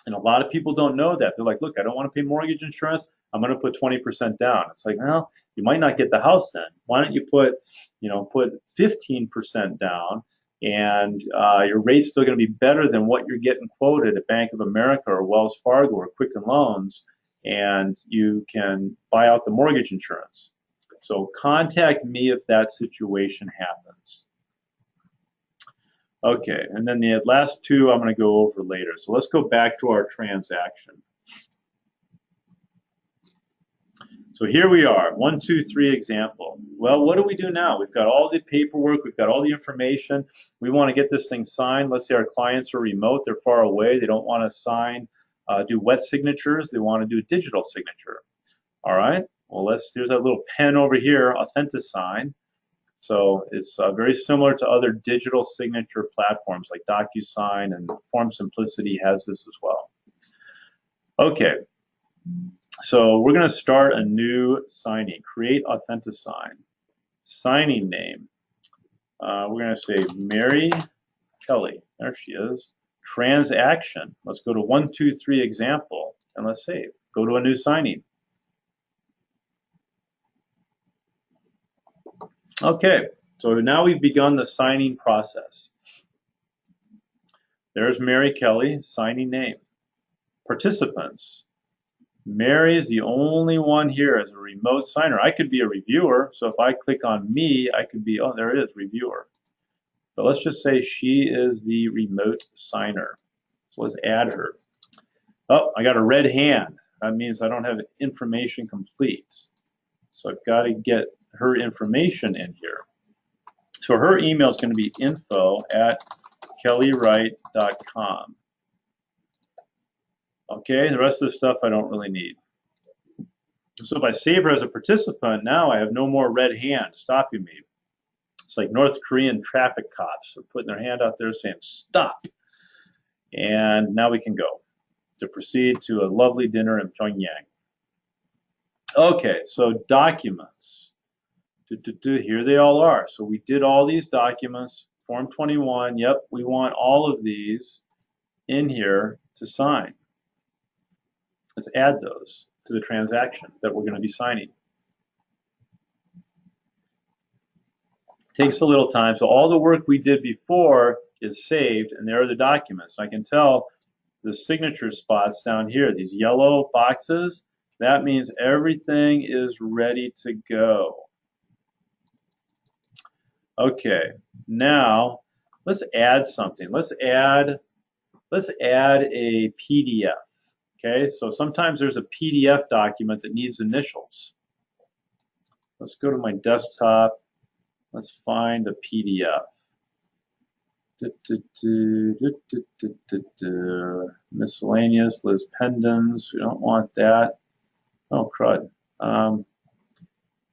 Speaker 1: And a lot of people don't know that. They're like, look, I don't want to pay mortgage insurance. I'm going to put 20% down. It's like, well, you might not get the house then. Why don't you put, put 15% down, and your rate's still going to be better than what you're getting quoted at Bank of America or Wells Fargo or Quicken Loans, and you can buy out the mortgage insurance. So contact me if that situation happens. Okay, and then the last two I'm going to go over later. So let's go back to our transaction. So here we are, 1, 2, 3 example. Well, what do we do now? We've got all the paperwork, we've got all the information. We want to get this thing signed. Let's say our clients are remote, they're far away, they don't want to sign, do wet signatures, they want to do a digital signature. All right, well, here's that little pen over here, AuthentiSign. So it's very similar to other digital signature platforms like DocuSign, and Form Simplicity has this as well. Okay, so we're going to start a new signing. Create AuthentiSign. Signing name. We're going to say Mary Kelly. There she is. Transaction. Let's go to 1, 2, 3 example, and let's save. Go to a new signing. Okay, so now we've begun the signing process. There's Mary Kelly, signing name. Participants. Mary's the only one here as a remote signer. I could be a reviewer, so if I click on me, I could be, oh, there it is, reviewer. But let's just say she is the remote signer. So let's add her. Oh, I got a red hand. That means I don't have information complete. So I've got to get her information in here. So her email is going to be info@kellywright.com. Okay, the rest of the stuff I don't really need. So if I save her as a participant, now I have no more red hands stopping me. It's like North Korean traffic cops are putting their hand out there saying, stop. And now we can go to proceed to a lovely dinner in Pyongyang. Okay, so documents. Here they all are. So we did all these documents. Form 21, yep, we want all of these in here to sign. Let's add those to the transaction that we're going to be signing. Takes a little time. So all the work we did before is saved, and there are the documents. I can tell the signature spots down here, these yellow boxes, that means everything is ready to go. Okay, now let's add something. Let's add a PDF. Okay, so sometimes there's a PDF document that needs initials. Let's go to my desktop. Let's find a PDF. Miscellaneous, Liz Pendens. We don't want that. Oh, crud.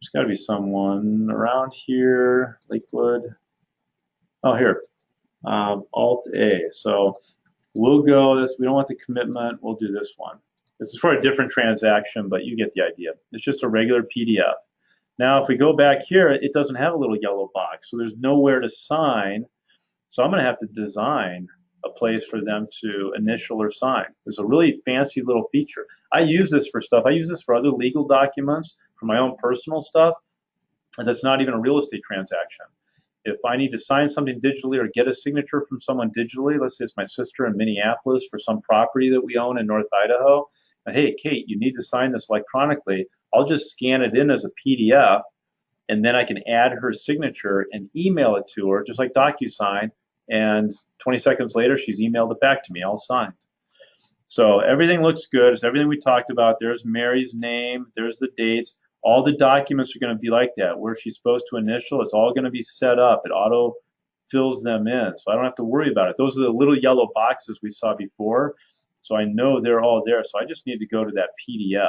Speaker 1: There's got to be someone around here. Lakewood. Oh, here. Alt-A. So we'll go this. We don't want the commitment. We'll do this one. This is for a different transaction, but you get the idea. It's just a regular PDF. Now, if we go back here, it doesn't have a little yellow box, so there's nowhere to sign. So I'm going to have to design a place for them to initial or sign. It's a really fancy little feature. I use this for stuff. I use this for other legal documents, for my own personal stuff, and that's not even a real estate transaction. If I need to sign something digitally or get a signature from someone digitally, let's say it's my sister in Minneapolis for some property that we own in North Idaho, and hey, Kate, you need to sign this electronically. I'll just scan it in as a PDF, and then I can add her signature and email it to her, just like DocuSign, and 20 seconds later, she's emailed it back to me, all signed. So everything looks good. It's everything we talked about. There's Mary's name. There's the dates. All the documents are going to be like that. Where she's supposed to initial, it's all going to be set up. It auto fills them in, so I don't have to worry about it. Those are the little yellow boxes we saw before, so I know they're all there. So I just need to go to that PDF.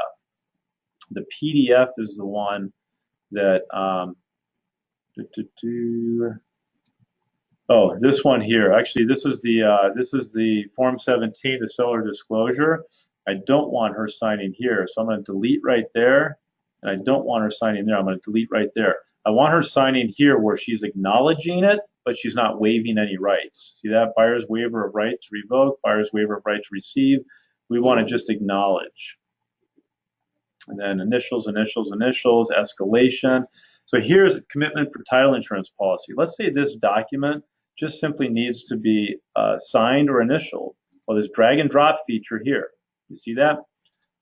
Speaker 1: The PDF is the one that, oh, this one here. Actually, this is the Form 17, the seller disclosure. I don't want her signing here, so I'm going to delete right there. And I don't want her signing there. I'm going to delete right there. I want her signing here where she's acknowledging it, but she's not waiving any rights. See that? Buyer's waiver of right to revoke, buyer's waiver of right to receive, We want to just acknowledge. And then initials, initials, initials, escalation. So here's a commitment for title insurance policy. Let's say this document just simply needs to be signed or initialed. Well, there's drag and drop feature here. You see that?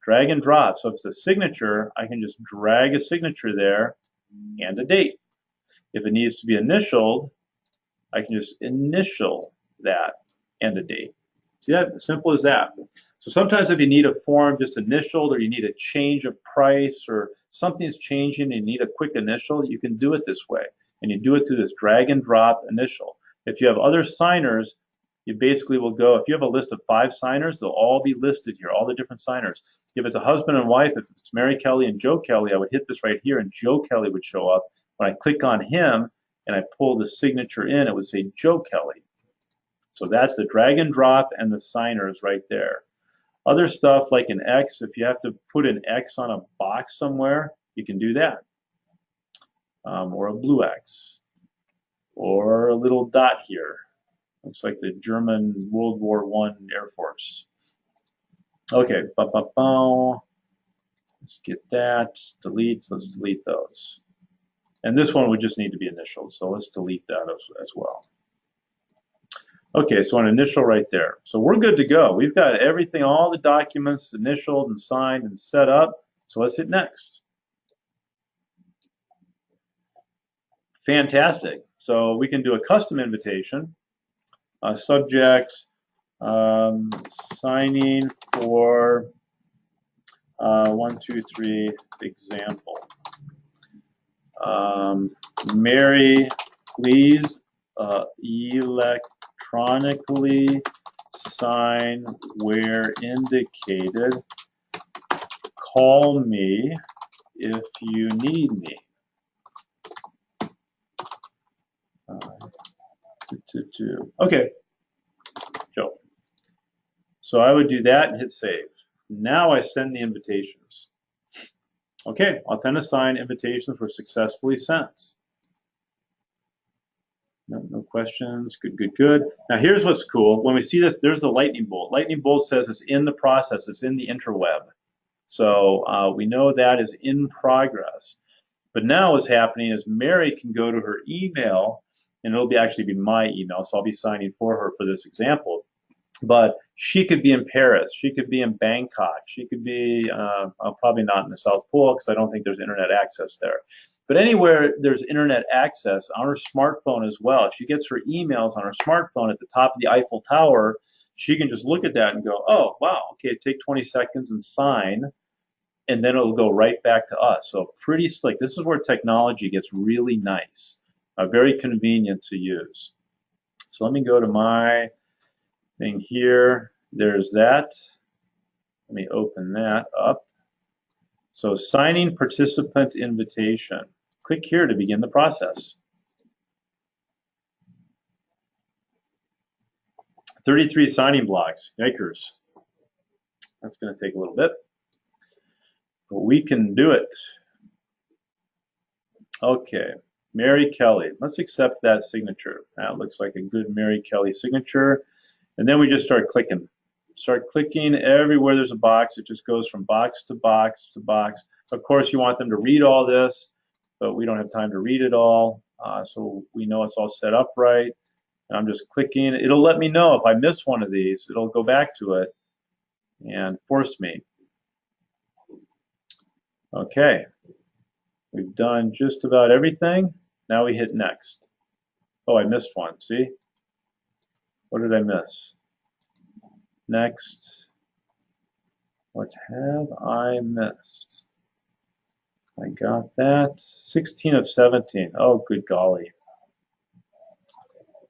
Speaker 1: Drag and drop. So if it's a signature, I can just drag a signature there and a date. If it needs to be initialed, I can just initial that and a date. See that? Simple as that. So sometimes if you need a form just initialed, or you need a change of price, or something's changing and you need a quick initial, you can do it this way. And you do it through this drag and drop initial. If you have other signers, you basically will go, if you have a list of 5 signers, they'll all be listed here, all the different signers. If it's a husband and wife, if it's Mary Kelly and Joe Kelly, I would hit this right here and Joe Kelly would show up. When I click on him and I pull the signature in, it would say Joe Kelly. So that's the drag and drop and the signers right there. Other stuff like an X, if you have to put an X on a box somewhere, you can do that. Or a blue X. Or a little dot here. Looks like the German World War I Air Force. Okay, let's get that. Delete, let's delete those. And this one would just need to be initialed, so let's delete that as well. Okay, so an initial right there. So we're good to go. We've got everything, all the documents initialed and signed and set up. So let's hit next. Fantastic. So we can do a custom invitation. Subject, signing for 1, 2, 3 example. Mary, please electronically sign where indicated. Call me if you need me. Okay, Joe. So I would do that and hit save. Now I send the invitations. Okay, authenticated invitations were successfully sent. No questions. Good, good, good. Now here's what's cool. When we see this, there's the lightning bolt. Lightning bolt says it's in the process. It's in the interweb. So we know that is in progress. But now what's happening is Mary can go to her email, and it'll actually be my email, so I'll be signing for her for this example. But she could be in Paris. She could be in Bangkok. She could be probably not in the South Pole because I don't think there's internet access there. But anywhere there's internet access on her smartphone as well, if she gets her emails on her smartphone at the top of the Eiffel Tower, she can just look at that and go, oh, wow, okay, take 20 seconds and sign, and then it'll go right back to us. So pretty slick. This is where technology gets really nice, very convenient to use. So let me go to my thing here. There's that. Let me open that up. So signing participant invitation. Click here to begin the process. 33 signing blocks. Yikers. That's going to take a little bit. But we can do it. Okay. Mary Kelly. Let's accept that signature. That looks like a good Mary Kelly signature. And then we just start clicking. Start clicking everywhere there's a box. It just goes from box to box to box. Of course, you want them to read all this, but we don't have time to read it all. So we know it's all set up right. And I'm just clicking. It'll let me know if I miss one of these. It'll go back to it and force me. Okay. We've done just about everything. Now we hit next. Oh, I missed one. See? What did I miss? Next. What have I missed? I got that. 16 of 17. Oh, good golly.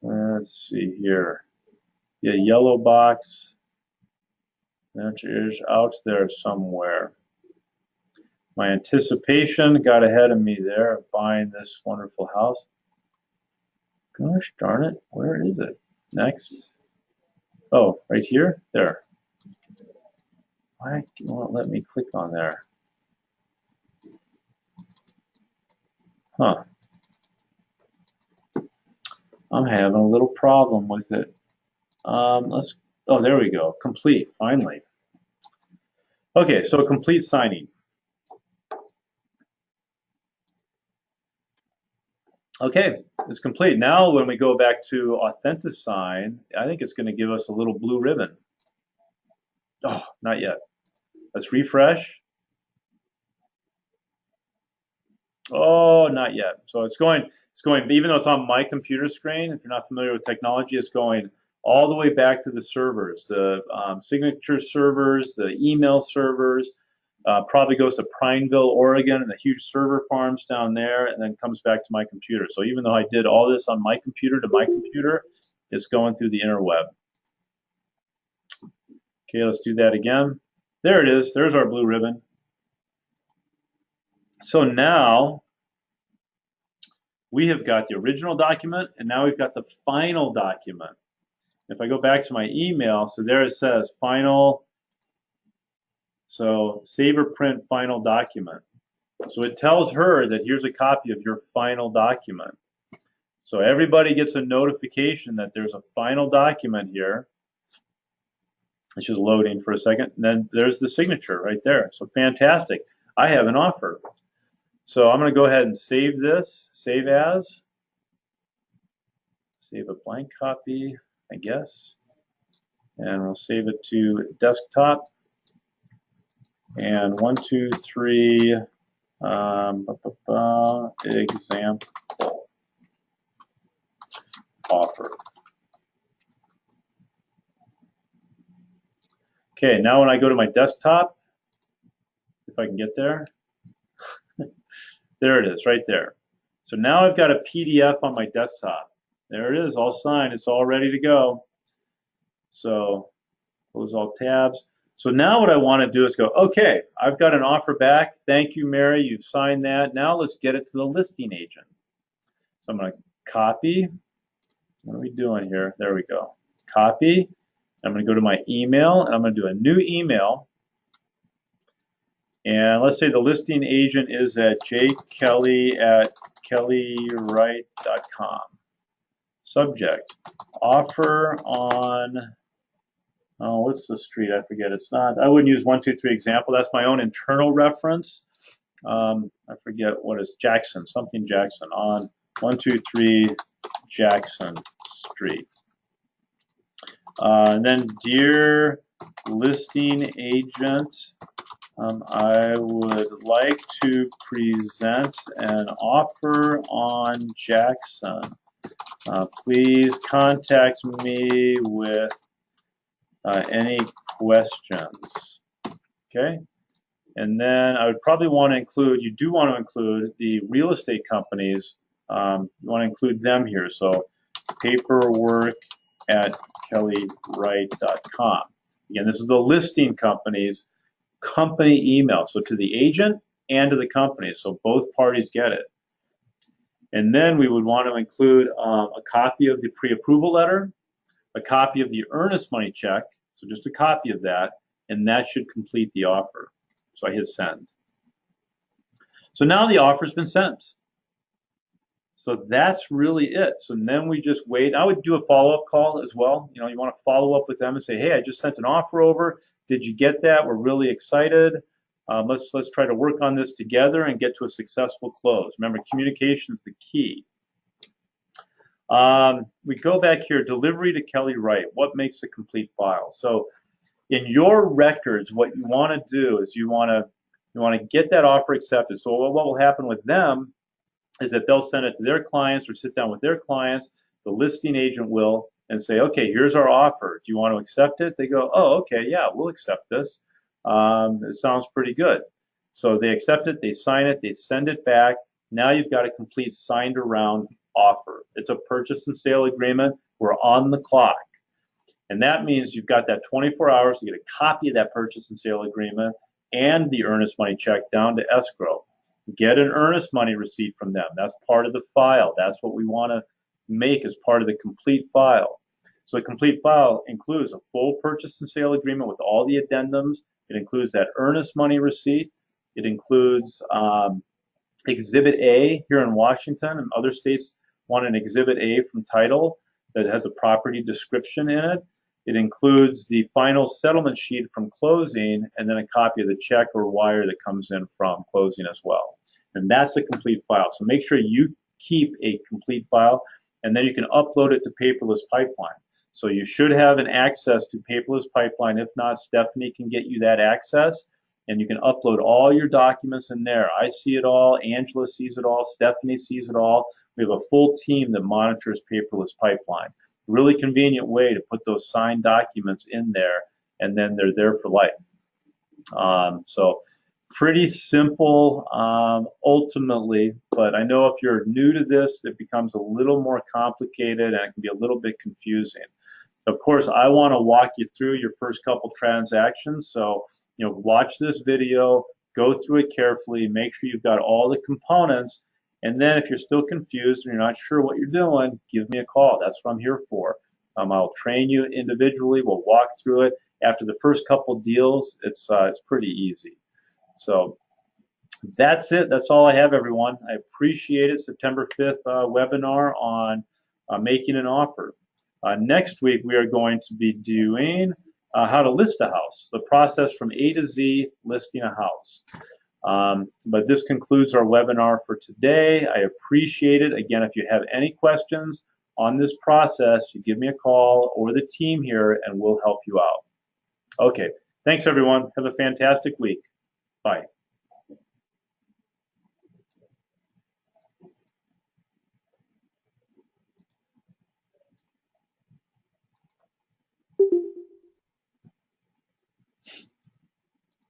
Speaker 1: Let's see here. Yeah, yellow box. That is out there somewhere. My anticipation got ahead of me there of buying this wonderful house. Gosh darn it. Where is it? Next. Oh, right here? There. Why won't it let me click on there? Huh. I'm having a little problem with it. Oh, there we go. Complete, finally. Okay, so complete signing. Okay, it's complete. Now when we go back to Authenticign, I think it's going to give us a little blue ribbon. Oh, not yet. Let's refresh. Oh, not yet. So it's going, even though it's on my computer screen, if you're not familiar with technology, it's going all the way back to the servers, the signature servers, the email servers, probably goes to Prineville, Oregon, and the huge server farms down there, and then comes back to my computer. So even though I did all this on my computer to my computer, it's going through the interweb. Okay, let's do that again. There it is. There's our blue ribbon. So now we have got the original document, and now we've got the final document. If I go back to my email, so there it says final, so save or print final document. So it tells her that here's a copy of your final document. So everybody gets a notification that there's a final document here. It's just loading for a second. And then there's the signature right there. So fantastic. I have an offer. So I'm going to go ahead and save this, save as, save a blank copy, I guess. And we'll save it to desktop. And 1, 2, 3, example offer. Okay, now when I go to my desktop, if I can get there, there it is, right there. So now I've got a PDF on my desktop. There it is, all signed. It's all ready to go. So close all tabs. So now what I want to do is go, okay, I've got an offer back. Thank you, Mary. You've signed that. Now let's get it to the listing agent. So I'm going to copy. What are we doing here? There we go. Copy. I'm going to go to my email, and I'm going to do a new email. And let's say the listing agent is at jkelly@kellywright.com. Subject, offer on, oh, what's the street? I forget. It's not, I wouldn't use 1, 2, 3 example. That's my own internal reference. I forget what is Jackson, something Jackson, on 1, 2, 3 Jackson Street. And then, dear listing agent, I would like to present an offer on Jackson. Please contact me with any questions. Okay? And then I would probably want to include, you do want to include the real estate companies. You want to include them here. So paperwork@kellywright.com. Again, this is the listing company's company email. So to the agent and to the company. So both parties get it. And then we would want to include a copy of the pre-approval letter, a copy of the earnest money check, so just a copy of that, and that should complete the offer. So I hit send. So now the offer's been sent. So that's really it. So then we just wait. I would do a follow-up call as well. You know, you want to follow up with them and say, hey, I just sent an offer over. Did you get that? We're really excited. Let's try to work on this together and get to a successful close. Remember, communication is the key. We go back here, delivery to Kelly Wright. What makes a complete file? So in your records, what you want to do is you want to get that offer accepted. So what will happen with them is that they'll send it to their clients or sit down with their clients. The listing agent will and say, okay, here's our offer. Do you want to accept it? They go, oh, okay, yeah, we'll accept this. It sounds pretty good. So they accept it, they sign it, they send it back. Now you've got a complete signed around offer. It's a purchase and sale agreement. We're on the clock. And that means you've got that 24 hours to get a copy of that purchase and sale agreement and the earnest money check down to escrow. Get an earnest money receipt from them. That's part of the file. That's what we want to make as part of the complete file. So the complete file includes a full purchase and sale agreement with all the addendums. It includes that earnest money receipt. It includes Exhibit A here in Washington, and other states want an Exhibit A from title that has a property description in it. It includes the final settlement sheet from closing and then a copy of the check or wire that comes in from closing as well. And that's a complete file. So make sure you keep a complete file, and then you can upload it to Paperless Pipeline. So you should have an access to Paperless Pipeline. If not, Stephanie can get you that access, and you can upload all your documents in there. I see it all, Angela sees it all, Stephanie sees it all. We have a full team that monitors Paperless Pipeline. Really convenient way to put those signed documents in there, and then they're there for life. So pretty simple ultimately, but I know if you're new to this, it becomes a little more complicated and it can be a little bit confusing. Of course, I want to walk you through your first couple transactions, so watch this video, go through it carefully, make sure you've got all the components, and then if you're still confused and you're not sure what you're doing, give me a call. That's what I'm here for. I'll train you individually. We'll walk through it. After the first couple deals, it's pretty easy. So that's it. That's all I have, everyone. I appreciate it. September 5th webinar on making an offer. Next week, we are going to be doing how to list a house, the process from A to Z listing a house. But this concludes our webinar for today. I appreciate it. Again, if you have any questions on this process, you give me a call or the team here and we'll help you out. Okay, thanks everyone. Have a fantastic week. Bye.